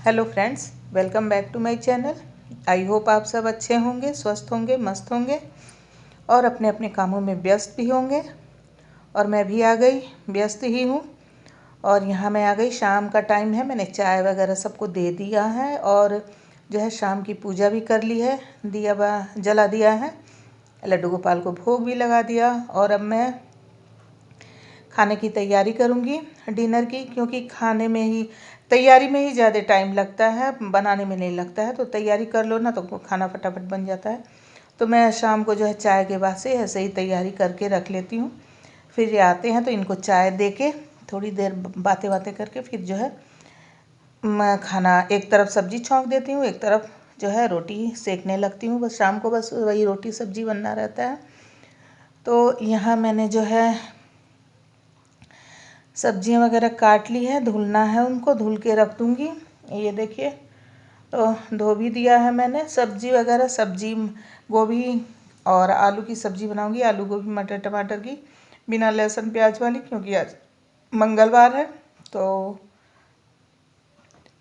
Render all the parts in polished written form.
Hello friends, welcome back to my channel. I hope आप सब अच्छे होंगे, स्वस्थ होंगे, मस्त होंगे और अपने अपने कामों में व्यस्त भी होंगे। और मैं भी आ गई, व्यस्त ही हूँ। और यहाँ मैं आ गई, शाम का टाइम है, मैंने चाय वगैरह सबको दे दिया है और जो है शाम की पूजा भी कर ली है, दिया जला दिया है, लड्डू गोपाल को भोग भी लगा दिया। और अब मैं खाने की तैयारी करूँगी, डिनर की, क्योंकि खाने में ही तैयारी में ही ज़्यादा टाइम लगता है, बनाने में नहीं लगता है। तो तैयारी कर लो ना तो खाना फटाफट बन जाता है। तो मैं शाम को जो है चाय के बाद से ऐसे ही तैयारी करके रख लेती हूँ। फिर ये आते हैं तो इनको चाय दे के थोड़ी देर बातें बातें करके फिर जो है मैं खाना एक तरफ सब्जी छौंक देती हूँ, एक तरफ जो है रोटी सेकने लगती हूँ। बस शाम को बस वही रोटी सब्जी बनना रहता है। तो यहाँ मैंने जो है सब्जियां वगैरह काट ली है, धुलना है, उनको धुल के रख दूँगी। ये देखिए, तो धो भी दिया है मैंने सब्जी वगैरह। सब्जी गोभी और आलू की सब्ज़ी बनाऊंगी, आलू गोभी मटर टमाटर की, बिना लहसुन प्याज वाली, क्योंकि आज मंगलवार है। तो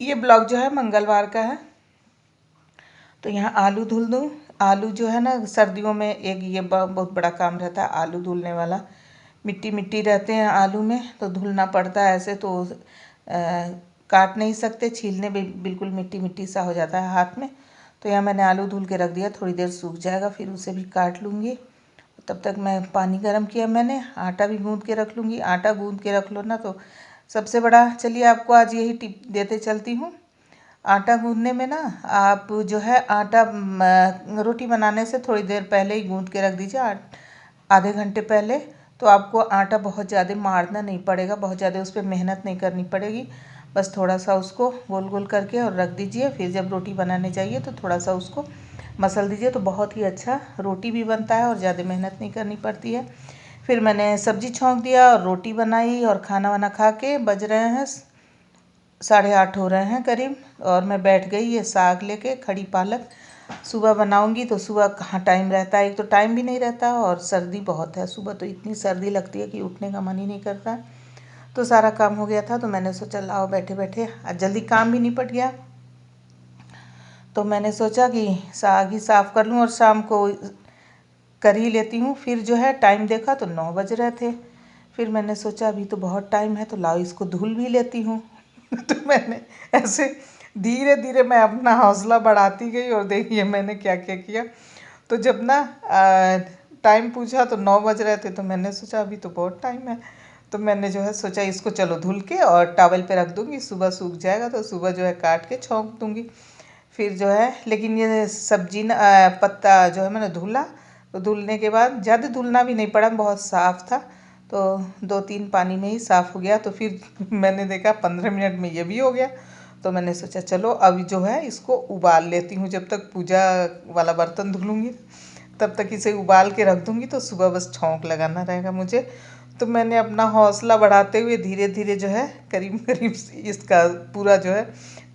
ये ब्लॉग जो है मंगलवार का है। तो यहाँ आलू धुल दूँ। आलू जो है ना, सर्दियों में एक ये बहुत बड़ा काम रहता है आलू धुलने वाला। मिट्टी मिट्टी रहते हैं आलू में, तो धुलना पड़ता है ऐसे। तो काट नहीं सकते, छीलने में बिल्कुल मिट्टी मिट्टी सा हो जाता है हाथ में। तो यहाँ मैंने आलू धुल के रख दिया, थोड़ी देर सूख जाएगा फिर उसे भी काट लूँगी। तब तक मैं पानी गर्म किया, मैंने आटा भी गूँध के रख लूँगी। आटा गूँध के रख लो ना तो सबसे बड़ा, चलिए आपको आज यही टिप देते चलती हूँ। आटा गूँधने में ना, आप जो है आटा रोटी बनाने से थोड़ी देर पहले ही गूँध के रख दीजिए, आधे घंटे पहले। तो आपको आटा बहुत ज़्यादा मारना नहीं पड़ेगा, बहुत ज़्यादा उस पर मेहनत नहीं करनी पड़ेगी। बस थोड़ा सा उसको गोल गोल करके और रख दीजिए। फिर जब रोटी बनाने चाहिए तो थोड़ा सा उसको मसल दीजिए, तो बहुत ही अच्छा रोटी भी बनता है और ज़्यादा मेहनत नहीं करनी पड़ती है। फिर मैंने सब्जी छौंक दिया और रोटी बनाई और खाना वाना खा के बज रहे हैं 8:30 हो रहे हैं करीब। और मैं बैठ गई ये साग लेके, खड़ी पालक। सुबह बनाऊंगी तो सुबह कहाँ टाइम रहता है, एक तो टाइम भी नहीं रहता और सर्दी बहुत है। सुबह तो इतनी सर्दी लगती है कि उठने का मन ही नहीं करता। तो सारा काम हो गया था, तो मैंने सोचा लाओ बैठे बैठे, आज जल्दी काम भी निपट गया। तो मैंने सोचा कि साग ही साफ़ कर लूँ और शाम को कर ही लेती हूँ। फिर जो है टाइम देखा तो 9 बज रहे थे। फिर मैंने सोचा अभी तो बहुत टाइम है, तो लाओ इसको धुल भी लेती हूँ। तो मैंने ऐसे धीरे धीरे मैं अपना हौसला बढ़ाती गई और देखिए मैंने क्या क्या किया। तो जब ना टाइम पूछा तो 9 बज रहे थे, तो मैंने सोचा अभी तो बहुत टाइम है। तो मैंने जो है सोचा इसको चलो धुल के और टॉवल पे रख दूँगी, सुबह सूख जाएगा तो सुबह जो है काट के छौंक दूँगी। फिर जो है, लेकिन ये सब्जी ना पत्ता जो है मैंने धुला, तो धुलने के बाद ज़्यादा धुलना भी नहीं पड़ा, बहुत साफ़ था। तो 2-3 पानी में ही साफ़ हो गया। तो फिर मैंने देखा 15 मिनट में ये भी हो गया। तो मैंने सोचा चलो अभी जो है इसको उबाल लेती हूँ, जब तक पूजा वाला बर्तन धुलूँगी तब तक इसे उबाल के रख दूँगी, तो सुबह बस छौंक लगाना रहेगा मुझे। तो मैंने अपना हौसला बढ़ाते हुए धीरे धीरे जो है करीब करीब इसका पूरा जो है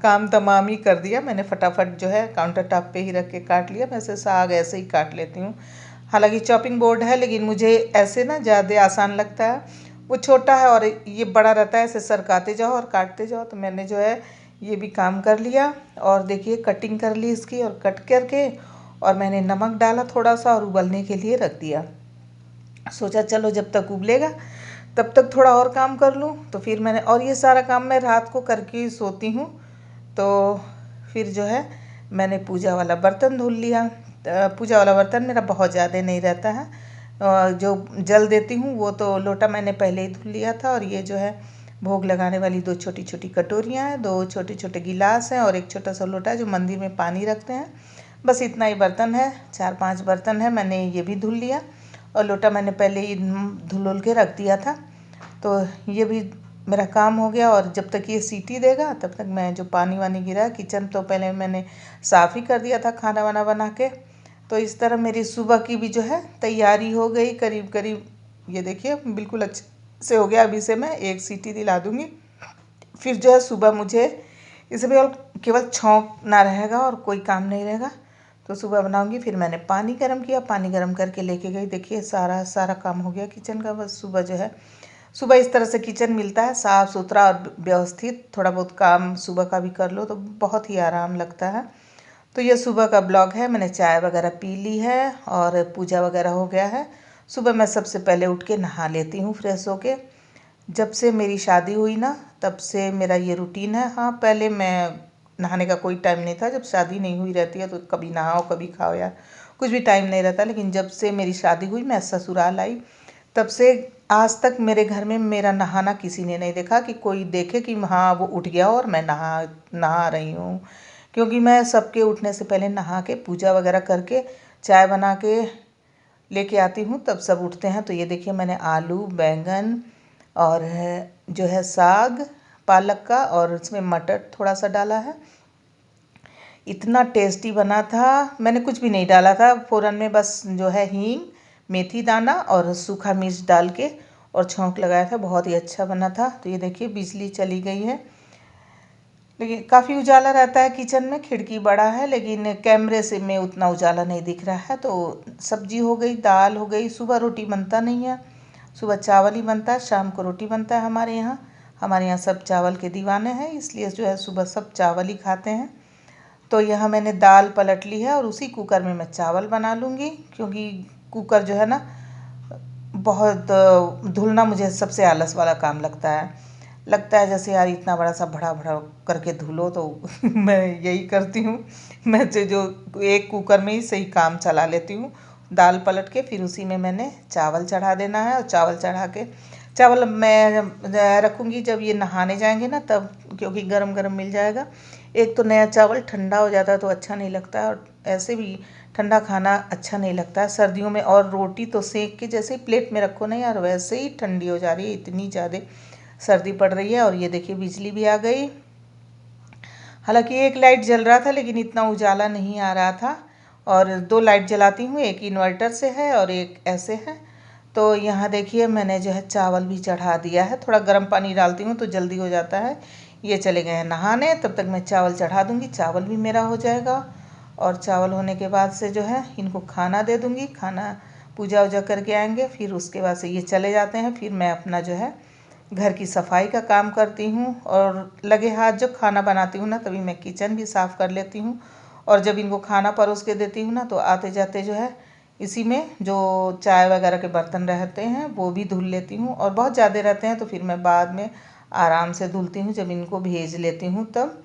काम तमाम ही कर दिया। मैंने फटाफट जो है काउंटर टॉप पे ही रख के काट लिया। वैसे साग ऐसे ही काट लेती हूँ, हालांकि चॉपिंग बोर्ड है, लेकिन मुझे ऐसे ना ज़्यादा आसान लगता है। वो छोटा है और ये बड़ा रहता है, ऐसे सरकाते जाओ और काटते जाओ। तो मैंने जो है ये भी काम कर लिया और देखिए कटिंग कर ली इसकी, और कट करके और मैंने नमक डाला थोड़ा सा और उबलने के लिए रख दिया। सोचा चलो जब तक उबलेगा तब तक थोड़ा और काम कर लूँ। तो फिर मैंने, और ये सारा काम मैं रात को करके ही सोती हूँ। तो फिर जो है मैंने पूजा वाला बर्तन धुल लिया। पूजा वाला बर्तन मेरा बहुत ज़्यादा नहीं रहता है, जो जल देती हूँ वो तो लोटा मैंने पहले ही धुल लिया था। और ये जो है भोग लगाने वाली 2 छोटी छोटी कटोरियाँ हैं, 2 छोटे छोटे गिलास हैं और एक छोटा सा लोटा है जो मंदिर में पानी रखते हैं। बस इतना ही बर्तन है, 4-5 बर्तन है, मैंने ये भी धुल लिया। और लोटा मैंने पहले ही धुल के रख दिया था। तो ये भी मेरा काम हो गया। और जब तक ये सीटी देगा तब तक मैं जो पानी वानी गिरा, किचन तो पहले मैंने साफ़ ही कर दिया था खाना वाना बना के। तो इस तरह मेरी सुबह की भी जो है तैयारी हो गई करीब करीब। ये देखिए बिल्कुल अच्छे से हो गया। अभी से मैं एक सीटी दिला दूँगी, फिर जो है सुबह मुझे इसे भी केवल छौंकना रहेगा और कोई काम नहीं रहेगा। तो सुबह बनाऊंगी। फिर मैंने पानी गर्म किया, पानी गर्म करके लेके गई। देखिए सारा सारा काम हो गया किचन का। बस सुबह जो है सुबह इस तरह से किचन मिलता है साफ़ सुथरा और व्यवस्थित, थोड़ा बहुत काम सुबह का भी कर लो तो बहुत ही आराम लगता है। तो ये सुबह का ब्लॉग है। मैंने चाय वगैरह पी ली है और पूजा वगैरह हो गया है। सुबह मैं सबसे पहले उठ के नहा लेती हूँ फ्रेश होके। जब से मेरी शादी हुई ना तब से मेरा ये रूटीन है। हाँ, पहले मैं नहाने का कोई टाइम नहीं था। जब शादी नहीं हुई रहती है तो कभी नहाओ कभी खाओ यार, कुछ भी टाइम नहीं रहता। लेकिन जब से मेरी शादी हुई, मैं ससुराल आई, तब से आज तक मेरे घर में मेरा नहाना किसी ने नहीं देखा कि कोई देखे कि हाँ वो उठ गया और मैं नहा रही हूँ। क्योंकि मैं सबके उठने से पहले नहा के पूजा वगैरह करके चाय बना के लेके आती हूँ, तब सब उठते हैं। तो ये देखिए मैंने आलू बैंगन और जो है साग पालक का और उसमें मटर थोड़ा सा डाला है। इतना टेस्टी बना था। मैंने कुछ भी नहीं डाला था फ़ौरन में, बस जो है हींग मेथी दाना और सूखा मिर्च डाल के और छौंक लगाया था। बहुत ही अच्छा बना था। तो ये देखिए बिजली चली गई है, लेकिन काफ़ी उजाला रहता है किचन में। खिड़की बड़ा है लेकिन कैमरे से में उतना उजाला नहीं दिख रहा है। तो सब्जी हो गई, दाल हो गई। सुबह रोटी बनता नहीं है, सुबह चावल ही बनता है, शाम को रोटी बनता है हमारे यहाँ। हमारे यहाँ सब चावल के दीवाने हैं, इसलिए जो है सुबह सब चावल ही खाते हैं। तो यहाँ मैंने दाल पलट ली है और उसी कुकर में मैं चावल बना लूँगी, क्योंकि कुकर जो है ना बहुत धुलना मुझे सबसे आलस वाला काम लगता है जैसे यार इतना बड़ा सा भड़ा भड़ा करके धुलो। तो मैं यही करती हूँ। मैं जो एक कुकर में ही सही काम चला लेती हूँ। दाल पलट के फिर उसी में मैंने चावल चढ़ा देना है और चावल चढ़ा के चावल मैं रखूँगी जब ये नहाने जाएंगे ना तब, क्योंकि गरम गरम मिल जाएगा। एक तो नया चावल ठंडा हो जाता है तो अच्छा नहीं लगता है, और ऐसे भी ठंडा खाना अच्छा नहीं लगता है सर्दियों में। और रोटी तो सेक के जैसे ही प्लेट में रखो ना यार, वैसे ही ठंडी हो जा रही है, इतनी ज़्यादा सर्दी पड़ रही है। और ये देखिए बिजली भी आ गई। हालांकि एक लाइट जल रहा था लेकिन इतना उजाला नहीं आ रहा था। और दो लाइट जलाती हूँ, एक इन्वर्टर से है और एक ऐसे है। तो यहाँ देखिए मैंने जो है चावल भी चढ़ा दिया है। थोड़ा गर्म पानी डालती हूँ तो जल्दी हो जाता है। ये चले गए हैं नहाने, तब तक मैं चावल चढ़ा दूँगी, चावल भी मेरा हो जाएगा। और चावल होने के बाद से जो है इनको खाना दे दूँगी। खाना पूजा वूजा करके आएंगे, फिर उसके बाद से ये चले जाते हैं। फिर मैं अपना जो है घर की सफाई का काम करती हूँ, और लगे हाथ जब खाना बनाती हूँ ना तभी मैं किचन भी साफ़ कर लेती हूँ। और जब इनको खाना परोस के देती हूँ ना तो आते जाते जो है इसी में जो चाय वगैरह के बर्तन रहते हैं वो भी धुल लेती हूँ। और बहुत ज़्यादा रहते हैं तो फिर मैं बाद में आराम से धुलती हूँ जब इनको भेज लेती हूँ तब।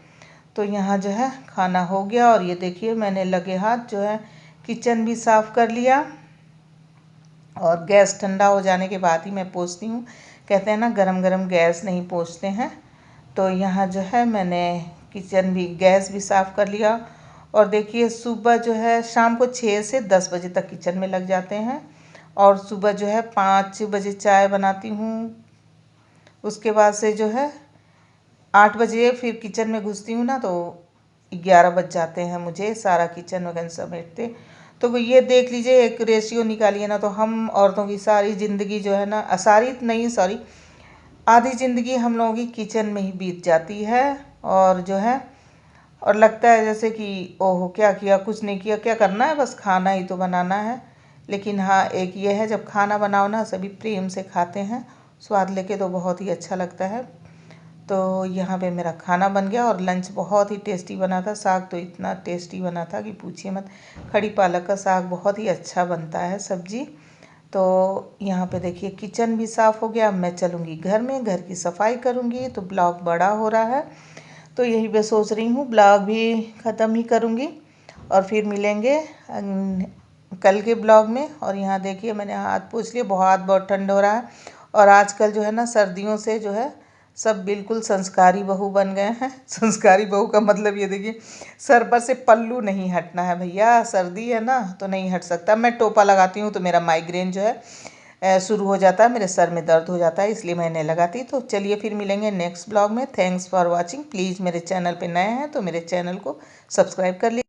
तो यहाँ जो है खाना हो गया, और ये देखिए मैंने लगे हाथ जो है किचन भी साफ़ कर लिया। और गैस ठंडा हो जाने के बाद ही मैं पोंछती हूँ। कहते हैं ना गरम गरम गैस नहीं पोंछते हैं। तो यहाँ जो है मैंने किचन भी गैस भी साफ़ कर लिया। और देखिए सुबह जो है शाम को 6 से 10 बजे तक किचन में लग जाते हैं। और सुबह जो है 5 बजे चाय बनाती हूँ। उसके बाद से जो है 8 बजे फिर किचन में घुसती हूँ ना तो 11 बज जाते हैं मुझे सारा किचन वगैरह समेटते। तो वो ये देख लीजिए, एक रेशियो निकालिए ना, तो हम औरतों की सारी ज़िंदगी जो है ना, सारी नहीं सॉरी आधी ज़िंदगी हम लोगों की किचन में ही बीत जाती है। और जो है और लगता है जैसे कि ओहो क्या किया, कुछ नहीं किया, क्या करना है, बस खाना ही तो बनाना है। लेकिन हाँ एक ये है जब खाना बनाओ ना सभी प्रेम से खाते हैं स्वाद लेके, तो बहुत ही अच्छा लगता है। तो यहाँ पे मेरा खाना बन गया और लंच बहुत ही टेस्टी बना था। साग तो इतना टेस्टी बना था कि पूछिए मत। खड़ी पालक का साग बहुत ही अच्छा बनता है सब्जी। तो यहाँ पे देखिए किचन भी साफ़ हो गया। अब मैं चलूँगी घर में, घर की सफाई करूँगी। तो ब्लॉग बड़ा हो रहा है तो यही मैं सोच रही हूँ ब्लॉग भी ख़त्म ही करूँगी और फिर मिलेंगे कल के ब्लॉग में। और यहाँ देखिए मैंने हाथ पोंछ लिए, बहुत ठंड हो रहा है। और आजकल जो है ना सर्दियों से जो है सब बिल्कुल संस्कारी बहू बन गए हैं। संस्कारी बहू का मतलब ये देखिए सर पर से पल्लू नहीं हटना है भैया, सर्दी है ना तो नहीं हट सकता। मैं टोपा लगाती हूँ तो मेरा माइग्रेन जो है शुरू हो जाता है, मेरे सर में दर्द हो जाता है, इसलिए मैं नहीं लगाती। तो चलिए फिर मिलेंगे नेक्स्ट ब्लॉग में। Thanks for watching. प्लीज़ मेरे चैनल पे नए हैं तो मेरे चैनल को सब्सक्राइब कर लीजिए।